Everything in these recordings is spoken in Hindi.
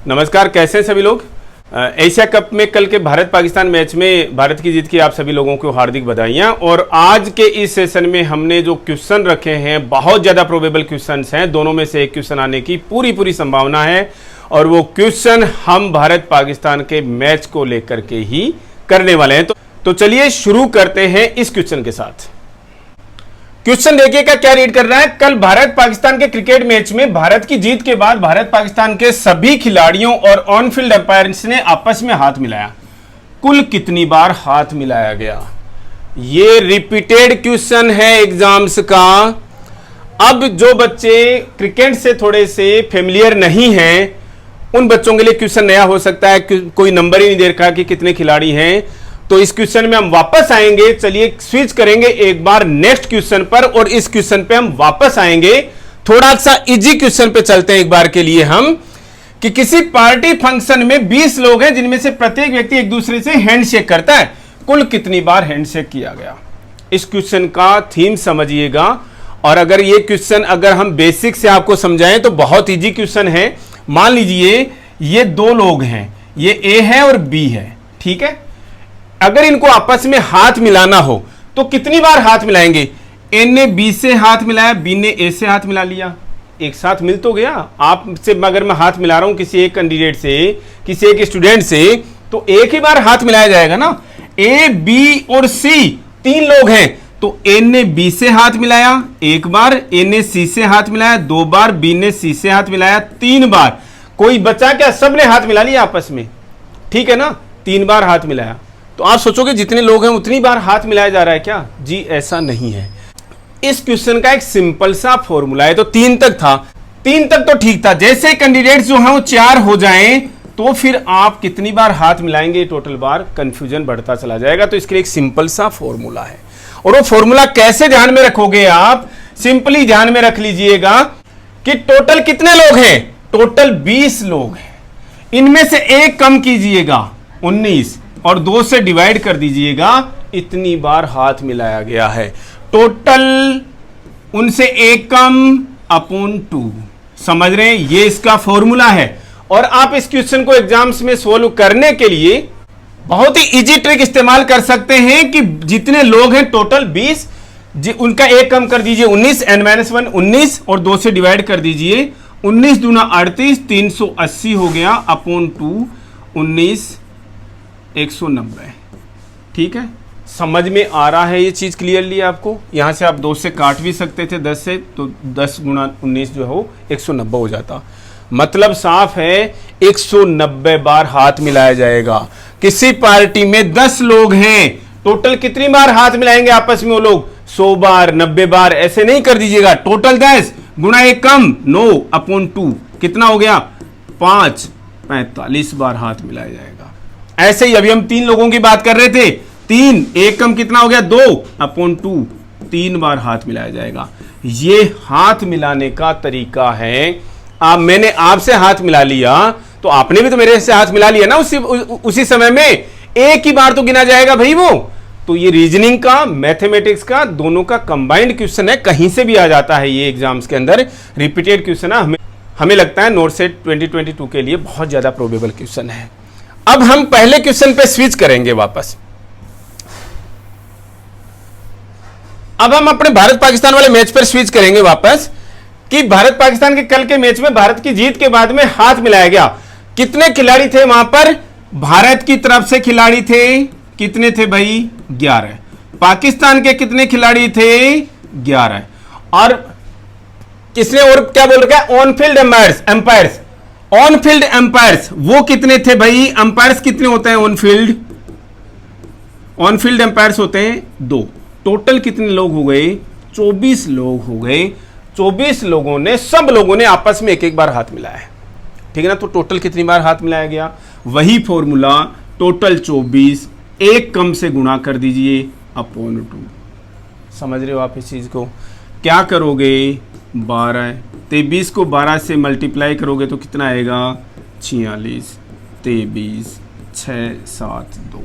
नमस्कार, कैसे हैं सभी लोग। एशिया कप में कल के भारत पाकिस्तान मैच में भारत की जीत की आप सभी लोगों को हार्दिक बधाइयां। और आज के इस सेशन में हमने जो क्वेश्चन रखे हैं, बहुत ज़्यादा प्रोबेबल क्वेश्चंस हैं। दोनों में से एक क्वेश्चन आने की पूरी संभावना है और वो क्वेश्चन हम भारत पाकिस्तान के मैच को लेकर के ही करने वाले हैं। तो चलिए शुरू करते हैं इस क्वेश्चन के साथ। क्वेश्चन देखिएगा क्या रीड कर रहा है। कल भारत पाकिस्तान के क्रिकेट मैच में भारत की जीत के बाद भारत पाकिस्तान के सभी खिलाड़ियों और ऑन फील्ड अंपायर्स ने आपस में हाथ मिलाया। कुल कितनी बार हाथ मिलाया गया? ये रिपीटेड क्वेश्चन है एग्जाम्स का। अब जो बच्चे क्रिकेट से थोड़े से फेमिलियर नहीं हैं, उन बच्चों के लिए क्वेश्चन नया हो सकता है। कोई नंबर ही नहीं दे रखा कि कितने खिलाड़ी हैं, तो इस क्वेश्चन में हम वापस आएंगे। चलिए स्विच करेंगे एक बार नेक्स्ट क्वेश्चन पर और इस क्वेश्चन पे हम वापस आएंगे। थोड़ा सा इजी क्वेश्चन पे चलते हैं एक बार के लिए हम, कि किसी पार्टी फंक्शन में 20 लोग हैं जिनमें से प्रत्येक व्यक्ति एक दूसरे से हैंडशेक करता है। कुल कितनी बार हैंडशेक किया गया? इस क्वेश्चन का थीम समझिएगा। और अगर ये क्वेश्चन अगर हम बेसिक से आपको समझाएं तो बहुत इजी क्वेश्चन है। मान लीजिए ये दो लोग हैं, ये ए है और बी है, ठीक है। अगर इनको आपस में हाथ मिलाना हो तो कितनी बार हाथ मिलाएंगे? ए ने बी से हाथ मिलाया, बी ने ए से हाथ मिला लिया, एक साथ मिल तो गया। आपसे अगर मैं हाथ मिला रहा हूं किसी एक कैंडिडेट से, किसी एक स्टूडेंट से, तो एक ही बार हाथ मिलाया जाएगा ना। ए, बी और सी तीन लोग हैं, तो ए ने बी से हाथ मिलाया एक बार, ए ने सी से हाथ मिलाया दो बार, बी ने सी से हाथ मिलाया तीन बार। कोई बचा क्या? सबने हाथ मिला लिया आपस में, ठीक है ना। 3 बार हाथ मिलाया। तो आप सोचोगे जितने लोग हैं उतनी बार हाथ मिलाया जा रहा है क्या? जी ऐसा नहीं है। इस क्वेश्चन का एक सिंपल सा फॉर्मूला है। तो 3 तक था, 3 तक तो ठीक था। जैसे कैंडिडेट्स जो हैं वो 4 हो जाएं तो फिर आप कितनी बार हाथ मिलाएंगे, टोटल बार कंफ्यूजन बढ़ता चला जाएगा। तो इसके लिए एक सिंपल सा फॉर्मूला है। और वो फॉर्मूला कैसे ध्यान में रखोगे आप? सिंपली ध्यान में रख लीजिएगा कि टोटल कितने लोग हैं? टोटल 20 लोग हैं। इनमें से एक कम कीजिएगा 19 और 2 से डिवाइड कर दीजिएगा। इतनी बार हाथ मिलाया गया है। टोटल उनसे एक कम अपॉन 2। समझ रहे हैं? ये इसका फॉर्मूला है। और आप इस क्वेश्चन को एग्जाम्स में सोल्व करने के लिए बहुत ही इजी ट्रिक इस्तेमाल कर सकते हैं कि जितने लोग हैं टोटल 20, उनका एक कम कर दीजिए 19, n-1 19 और 2 से डिवाइड कर दीजिए। 19 दूना 38, 380 हो गया अपॉन 2, 19 190। ठीक है, समझ में आ रहा है ये चीज क्लियरली आपको? यहां से आप 2 से काट भी सकते थे 10 से, तो 10 गुणा 19 जो है 190 हो जाता। मतलब साफ है 190 बार हाथ मिलाया जाएगा। किसी पार्टी में 10 लोग हैं, टोटल कितनी बार हाथ मिलाएंगे आपस में वो लोग? 100 बार, 90 बार, ऐसे नहीं कर दीजिएगा। टोटल 10 गुणा 1 कम 9 अपॉन 2 कितना हो गया? 5, 45 बार हाथ मिलाया जाएगा। ऐसे ही अभी हम 3 लोगों की बात कर रहे थे। 3, 1 कम कितना हो गया? 2 अपॉन 2, 3 बार हाथ मिलाया जाएगा। ये हाथ मिलाने का तरीका है। मैंने आपसे हाथ मिला लिया तो आपने भी तो मेरे से हाथ मिला लिया ना उसी समय में। एक ही बार तो गिना जाएगा भाई वो। तो ये रीजनिंग का, मैथमेटिक्स का, दोनों का कंबाइंड क्वेश्चन है। कहीं से भी आ जाता है ये एग्जाम्स के अंदर। रिपीटेड क्वेश्चन है। हमें लगता है नोट सेट 2022 के लिए बहुत ज्यादा प्रोबेबल क्वेश्चन है। अब हम पहले क्वेश्चन पे स्विच करेंगे वापस। अब हम अपने भारत पाकिस्तान वाले मैच पर स्विच करेंगे वापस, कि भारत पाकिस्तान के कल के मैच में भारत की जीत के बाद में हाथ मिलाया गया। कितने खिलाड़ी थे वहां पर? भारत की तरफ से खिलाड़ी थे कितने थे भाई? 11। पाकिस्तान के कितने खिलाड़ी थे? 11। और किसने और क्या बोल रखा है? On field umpires. On field umpires वो कितने थे भाई? अंपायर्स कितने होते हैं on field? On field umpires होते हैं 2। टोटल कितने लोग हो गए? 24 लोग हो गए। 24 लोगों ने, सब लोगों ने आपस में एक एक बार हाथ मिलाया है, ठीक है ना। तो टोटल कितनी बार हाथ मिलाया गया? वही फॉर्मूला, टोटल 24, एक कम से गुणा कर दीजिए अपॉन 2। समझ रहे हो आप इस चीज को? क्या करोगे? 12, 23 को 12 से मल्टीप्लाई करोगे तो कितना आएगा? 46, 23, 6, 7, 2,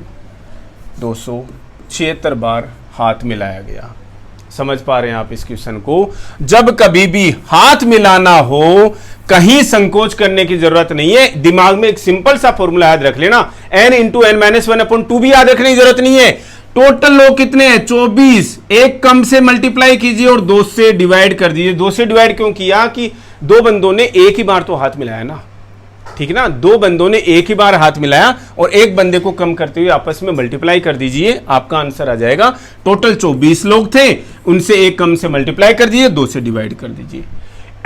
276 बार हाथ मिलाया गया। समझ पा रहे हैं आप इस क्वेश्चन को? जब कभी भी हाथ मिलाना हो, कहीं संकोच करने की जरूरत नहीं है। दिमाग में एक सिंपल सा फॉर्मूला याद रख लेना, n इंटू एन माइनस 1/2 भी याद रखने की जरूरत नहीं है। टोटल लोग कितने हैं? 24। एक कम से मल्टीप्लाई कीजिए और 2 से डिवाइड कर दीजिए। 2 से डिवाइड क्यों किया? कि 2 बंदों ने एक ही बार तो हाथ मिलाया ना, ठीक है ना? 2 बंदों ने एक ही बार हाथ मिलाया और एक बंदे को कम करते हुए आपस में मल्टीप्लाई कर दीजिए, आपका आंसर आ जाएगा। टोटल 24 लोग थे, उनसे एक कम से मल्टीप्लाई कर दीजिए, 2 से डिवाइड कर दीजिए।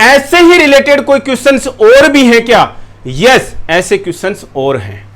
ऐसे ही रिलेटेड कोई क्वेश्चंस और भी हैं क्या? यस, ऐसे क्वेश्चंस और हैं।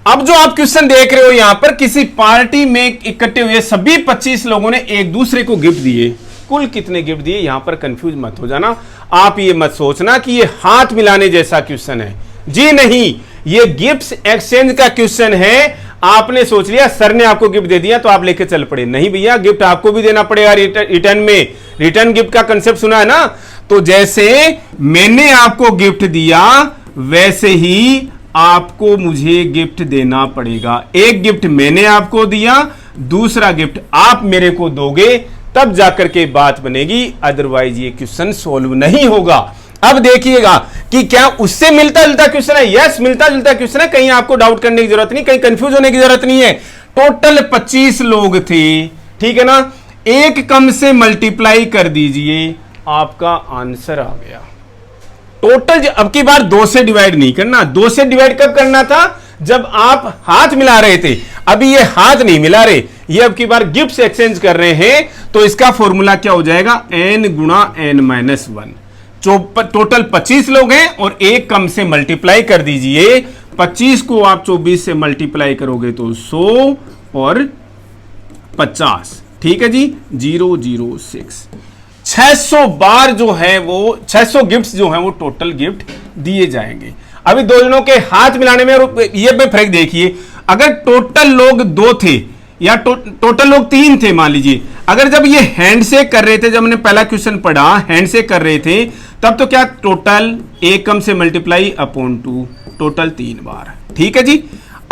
अब जो आप क्वेश्चन देख रहे हो यहां पर, किसी पार्टी में इकट्ठे हुए सभी 25 लोगों ने एक दूसरे को गिफ्ट दिए। कुल कितने गिफ्ट दिए? यहां पर कंफ्यूज मत हो जाना। आप ये मत सोचना कि ये हाथ मिलाने जैसा क्वेश्चन है, जी नहीं, ये गिफ्ट्स एक्सचेंज का क्वेश्चन है। आपने सोच लिया सर ने आपको गिफ्ट दे दिया तो आप लेके चल पड़े, नहीं भैया, गिफ्ट आपको भी देना पड़ेगा रिटर्न में। रिटर्न गिफ्ट का कंसेप्ट सुना है ना? तो जैसे मैंने आपको गिफ्ट दिया वैसे ही आपको मुझे गिफ्ट देना पड़ेगा। एक गिफ्ट मैंने आपको दिया, दूसरा गिफ्ट आप मेरे को दोगे, तब जाकर के बात बनेगी, अदरवाइज ये क्वेश्चन सॉल्व नहीं होगा। अब देखिएगा कि क्या उससे मिलता जुलता क्वेश्चन है? यस, मिलता जुलता क्वेश्चन है, कहीं आपको डाउट करने की जरूरत नहीं, कहीं कंफ्यूज होने की जरूरत नहीं है। टोटल 25 लोग थे, ठीक है ना? एक कम से मल्टीप्लाई कर दीजिए, आपका आंसर आ गया। टोटल अब की बार 2 से डिवाइड नहीं करना। 2 से डिवाइड कब करना था? जब आप हाथ मिला रहे थे। अभी ये हाथ नहीं मिला रहे, ये अब की बार गिफ्ट एक्सचेंज कर रहे हैं, तो इसका फॉर्मूला क्या हो जाएगा? n गुणा n माइनस 1। टोटल 25 लोग हैं और एक कम से मल्टीप्लाई कर दीजिए। 25 को आप 24 से मल्टीप्लाई करोगे तो 100 और 50, ठीक है जी, 006। 600 बार जो है वो 600 गिफ्ट्स जो हैं वो टोटल गिफ्ट दिए जाएंगे। अभी दो जनों के हाथ मिलाने में ये पे फर्क देखिए। अगर टोटल लोग 2 थे या टोटल लोग 3 थे मान लीजिए, अगर जब ये हैंड से कर रहे थे, जब हमने पहला क्वेश्चन पढ़ा हैंड से कर रहे थे, तब तो क्या टोटल एक कम से मल्टीप्लाई अपॉन 2, टोटल 3 बार, ठीक है जी।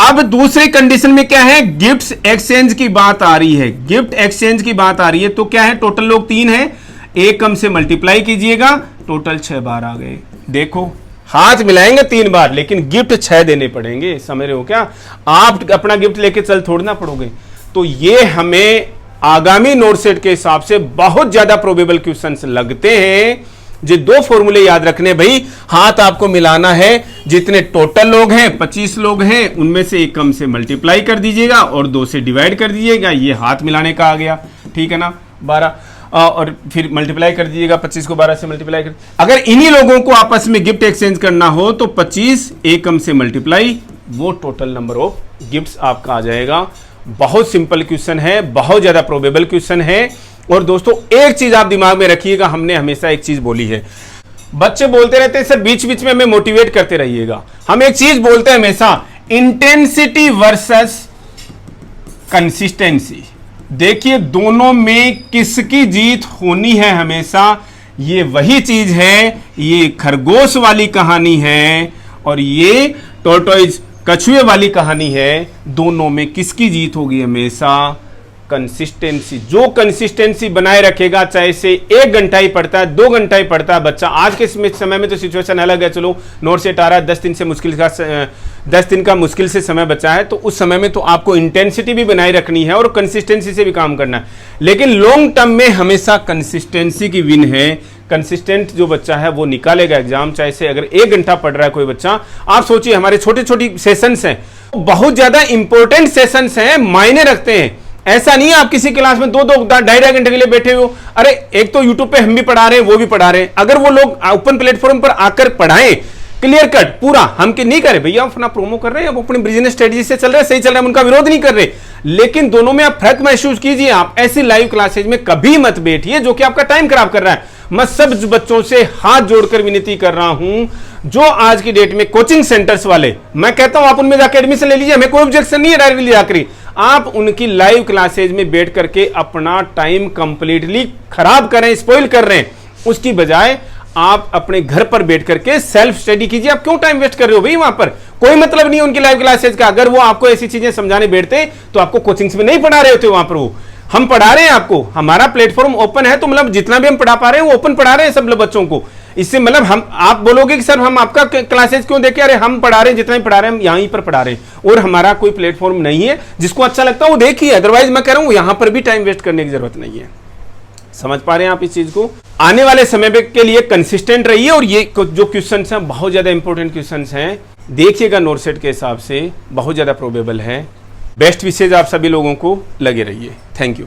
अब दूसरी कंडीशन में क्या है? गिफ्ट्स एक्सचेंज की बात आ रही है, गिफ्ट एक्सचेंज की बात आ रही है, तो क्या है? टोटल लोग 3 है, एक कम से मल्टीप्लाई कीजिएगा, टोटल 6 बार आ गए। देखो हाथ मिलाएंगे 3 बार, लेकिन गिफ्ट 6 देने पड़ेंगे, समझ रहे हो क्या? आप अपना गिफ्ट लेके चल थोड़ी ना पड़ोगे। तो ये हमें आगामी नोट सेट के हिसाब से बहुत ज्यादा प्रोबेबल क्वेश्चंस लगते हैं। जो 2 फॉर्मूले याद रखने भाई, हाथ आपको मिलाना है, जितने टोटल लोग हैं 25 लोग हैं, उनमें से एक कम से मल्टीप्लाई कर दीजिएगा और 2 से डिवाइड कर दीजिएगा, ये हाथ मिलाने का आ गया, ठीक है ना? 12 और फिर मल्टीप्लाई कर दीजिएगा, 25 को 12 से मल्टीप्लाई कर। अगर इन्हीं लोगों को आपस में गिफ्ट एक्सचेंज करना हो तो 25 एक कम से मल्टीप्लाई, वो टोटल नंबर ऑफ गिफ्ट्स आपका आ जाएगा। बहुत सिंपल क्वेश्चन है, बहुत ज्यादा प्रोबेबल क्वेश्चन है। और दोस्तों एक चीज आप दिमाग में रखिएगा, हमने हमेशा एक चीज बोली है, बच्चे बोलते रहते हैं सर बीच बीच में हमें मोटिवेट करते रहिएगा। हम एक चीज बोलते हैं हमेशा, इंटेंसिटी वर्सेस कंसिस्टेंसी। देखिए दोनों में किसकी जीत होनी है हमेशा, ये वही चीज है, ये खरगोश वाली कहानी है और ये टॉर्टोइज कछुए वाली कहानी है। दोनों में किसकी जीत होगी हमेशा? कंसिस्टेंसी। जो कंसिस्टेंसी बनाए रखेगा, चाहे से 1 घंटा ही पढ़ता है, 2 घंटा ही पढ़ता है बच्चा। आज के समय में तो सिचुएशन अलग है, चलो नोट सेट आ रहा है, 10 दिन का मुश्किल से समय बचा है, तो उस समय में तो आपको इंटेंसिटी भी बनाए रखनी है और कंसिस्टेंसी से भी काम करना है। लेकिन लॉन्ग टर्म में हमेशा कंसिस्टेंसी की विन है। कंसिस्टेंट जो बच्चा है वो निकालेगा एग्जाम, चाहे से अगर 1 घंटा पढ़ रहा है कोई बच्चा। आप सोचिए हमारे छोटे छोटे सेशंस हैं, बहुत ज्यादा इंपॉर्टेंट सेशंस हैं, मायने रखते हैं। ऐसा नहीं है आप किसी क्लास में 2-2 ढाई घंटे के लिए बैठे हो। अरे एक तो यूट्यूब पे हम भी पढ़ा रहे हैं, वो भी पढ़ा रहे हैं। अगर वो लोग ओपन प्लेटफॉर्म पर आकर पढ़ाएं क्लियर कट पूरा, हम कि नहीं करे भैया अपना प्रोमो कर रहे हैं, अपनी बिजनेस स्ट्रेटजी से चल रहे हैं, सही चल रहे हैं, उनका विरोध नहीं कर रहे, लेकिन दोनों में आप फर्क महसूस कीजिए। आप ऐसी लाइव क्लासेज में कभी मत बैठिए जो कि आपका टाइम खराब कर रहा है। मैं सब बच्चों से हाथ जोड़कर विनती कर रहा हूं, जो आज की डेट में कोचिंग सेंटर्स वाले, मैं कहता हूं आप उनमें जाकर एडमिशन ले लीजिए, हमें कोई ऑब्जेक्शन नहीं है डायरेक्टली जाकर। आप उनकी लाइव क्लासेज में बैठ करके अपना टाइम कंप्लीटली खराब कर रहे हैं, स्पॉइल कर रहे हैं। उसकी बजाय आप अपने घर पर बैठ करके सेल्फ स्टडी कीजिए। आप क्यों टाइम वेस्ट कर रहे हो भाई? वहां पर कोई मतलब नहीं है उनकी लाइव क्लासेज का। अगर वो आपको ऐसी चीजें समझाने बैठते तो आपको कोचिंग्स में नहीं पढ़ा रहे होते वहां पर। वो हम पढ़ा रहे हैं आपको, हमारा प्लेटफॉर्म ओपन है, तो मतलब जितना भी हम पढ़ा पा रहे हैं वो ओपन पढ़ा रहे हैं सब बच्चों को। इससे मतलब हम, आप बोलोगे कि सर हम आपका क्लासेस क्यों देखे, अरे हम पढ़ा रहे हैं, जितना भी पढ़ा रहे हैं हम यहीं पर पढ़ा रहे हैं, और हमारा कोई प्लेटफॉर्म नहीं है। जिसको अच्छा लगता है वो देखिए, अदरवाइज मैं कह रहा हूं यहां पर भी टाइम वेस्ट करने की जरूरत नहीं है। समझ पा रहे हैं आप इस चीज को? आने वाले समय के लिए कंसिस्टेंट रहिए, और ये जो क्वेश्चन हैं बहुत ज्यादा इंपॉर्टेंट क्वेश्चन हैं, देखिएगा नोरसेट के हिसाब से बहुत ज्यादा प्रोबेबल है। बेस्ट विशेज आप सभी लोगों को, लगे रहिए। Thank you.